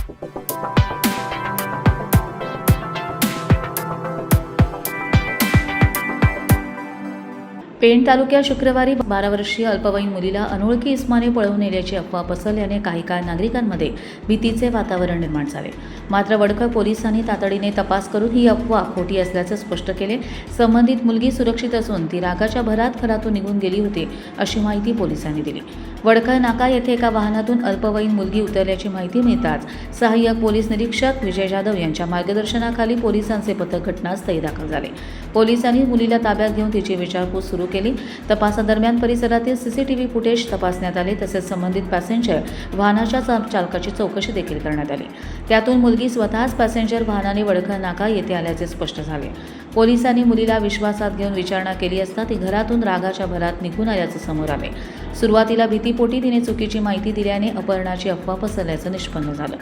पेण तालुक्यात शुक्रवारी 12 वर्षीय अल्पवयीन मुलीला अनोळखी इसमाने पळवून नेल्याची अफवा पसरल्याने काही काळ नागरिकांमध्ये भीतीचे वातावरण निर्माण झाले। मात्र वडखळ पोलिसांनी तातडीने तपास करून ही अफवा खोटी असल्याचे स्पष्ट केले। संबंधित मुलगी सुरक्षित असून ती रागाच्या भरात घरातून निघून गेली होती अशी माहिती पोलिसांनी दिली। वडखळ नाका येथे एका वाहनातून अल्पवयीन मुलगी उतरल्याची माहिती मिळताच सहाय्यक पोलीस निरीक्षक विजय जाधव यांच्या मार्गदर्शनाखाली पोलिसांचे पथक घटनास्थळी दाखल झाले। पोलिसांनी मुलीला ताब्यात घेऊन तिची विचारपूस सुरू केली। तपासादरम्यान परिसरातील सीसीटीव्ही फुटेज तपासण्यात आले, तसेच संबंधित पॅसेंजर वाहनाच्या चालकाची चौकशी देखील करण्यात आली। त्यातून मुलगी स्वतःच पॅसेंजर वाहनाने वडखळ नाका येथे आल्याचे स्पष्ट झाले। पोलिसांनी मुलीला विश्वासात घेऊन विचारणा केली असता ती घरातून रागाच्या भरात निघून आल्याचे समोर आले। सुरुवातीला भीतीपोटी तिने चुकीची माहिती दिल्याने अपहरणाची अफवा पसरल्याचे निष्पन्न झालं।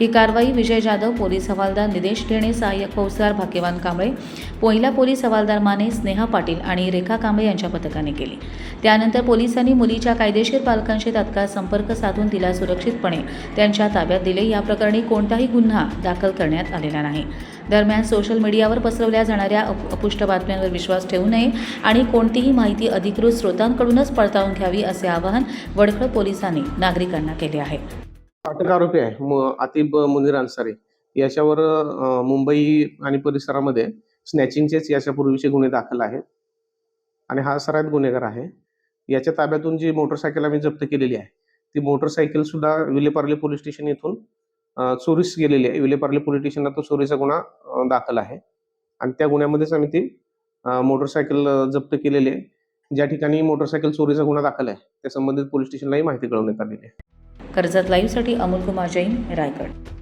ही कारवाई विजय जाधव, पोलीस हवालदार निदेश ढेणे, सहाय्यक फौजदार भाग्यवान कांबळे, पहिला पोलीस हवालदार माने, स्नेहा पाटील आणि रेखा कांबळे यांच्या पथकाने केली। त्यानंतर पोलिसांनी मुलीच्या कायदेशीर पालकांशी तात्काळ संपर्क साधून तिला सुरक्षितपणे त्यांच्या ताब्यात दिले। या प्रकरणी कोणताही गुन्हा दाखल करण्यात आलेला नाही। दरम्यान सोशल मीडियावर पसरवल्या जाणाऱ्या अपुष्ट बातम्यांवर विश्वास ठेवू नये आणि कोणतीही माहिती अधिकृत स्रोतांकडूनच पडताळून घ्यावी असे आवाहन वडखळ पोलिसांनी नागरिकांना केले आहे। अटक आरोपी आहे आतिब मुनीर अन्सारी याच्यावर मुंबई आणि परिसरामध्ये स्नॅचिंगचेच याच्यापूर्वीचे गुन्हे दाखल आहेत आणि हा सराईत गुन्हेगार आहे। याच्या ताब्यातून जी मोटरसायकल आम्ही जप्त केलेली आहे ती मोटरसायकल सुद्धा विलेपार्ले पोलीस स्टेशन येथून चोरीस गेलेली आहे। विलेपार्ले पोलीस स्टेशनला तो चोरीचा गुन्हा दाखल आहे आणि त्या गुन्ह्यामध्येच आम्ही ती मोटरसायकल जप्त केलेली आहे। ज्या ठिकाणी मोटरसायकल चोरीचा गुन्हा दाखल आहे त्या संबंधित पोलीस स्टेशनलाही माहिती कळवण्यात आलेली आहे। कर्जत लाईव्हसाठी अमोल कुमार जैन, रायगड।